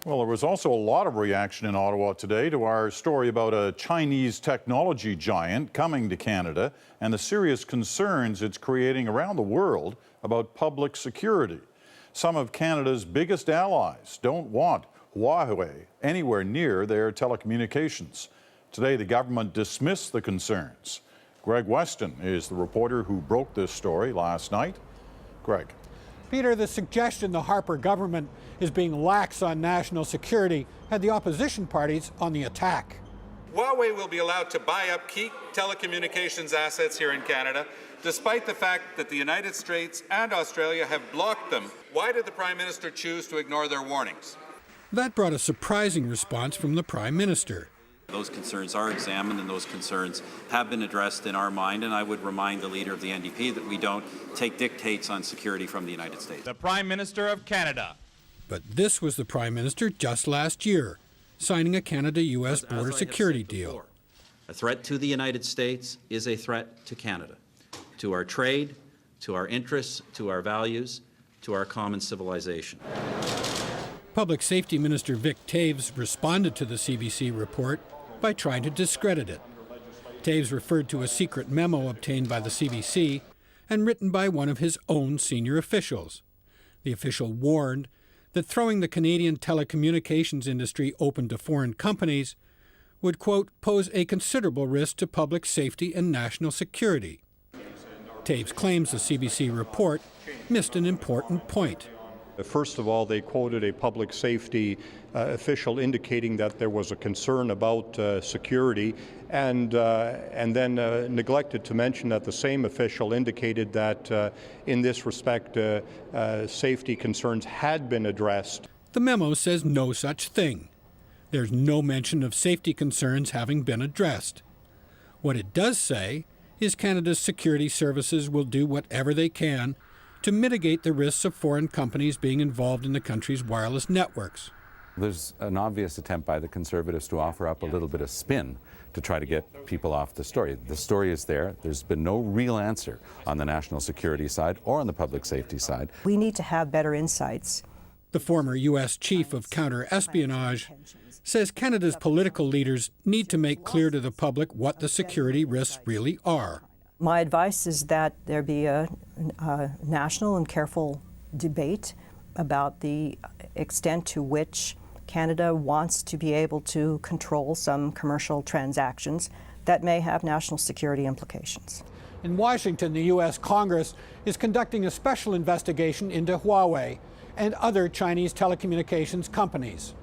Well, there was also a lot of reaction in Ottawa today to our story about a Chinese technology giant coming to Canada and the serious concerns it's creating around the world about public security. Some of Canada's biggest allies don't want Huawei anywhere near their telecommunications. Today, the government dismissed the concerns. Greg Weston is the reporter who broke this story last night. Greg. Peter, the suggestion the Harper government is being lax on national security had the opposition parties on the attack. Huawei will be allowed to buy up key telecommunications assets here in Canada, despite the fact that the United States and Australia have blocked them. Why did the Prime Minister choose to ignore their warnings? That brought a surprising response from the Prime Minister. Those concerns are examined and those concerns have been addressed in our mind, and I would remind the Leader of the NDP that we don't take dictates on security from the United States. The Prime Minister of Canada. But this was the Prime Minister just last year, signing a Canada-U.S. border security deal. A threat to the United States is a threat to Canada, to our trade, to our interests, to our values, to our common civilization. Public Safety Minister Vic Taves responded to the CBC report by trying to discredit it. Taves referred to a secret memo obtained by the CBC and written by one of his own senior officials. The official warned that throwing the Canadian telecommunications industry open to foreign companies would, quote, pose a considerable risk to public safety and national security. Taves claims the CBC report missed an important point. First of all, they quoted a public safety official indicating that there was a concern about security, and then neglected to mention that the same official indicated that in this respect, safety concerns had been addressed. The memo says no such thing. There's no mention of safety concerns having been addressed. What it does say is Canada's security services will do whatever they can to mitigate the risks of foreign companies being involved in the country's wireless networks. There's an obvious attempt by the Conservatives to offer up a little bit of spin to try to get people off the story. The story is there. There's been no real answer on the national security side or on the public safety side. We need to have better insights. The former U.S. chief of counter-espionage says Canada's political leaders need to make clear to the public what the security risks really are. My advice is that there be a national and careful debate about the extent to which Canada wants to be able to control some commercial transactions that may have national security implications. In Washington, the U.S. Congress is conducting a special investigation into Huawei and other Chinese telecommunications companies.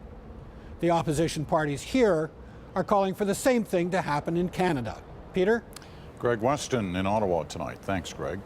The opposition parties here are calling for the same thing to happen in Canada. Peter? Greg Weston in Ottawa tonight. Thanks, Greg.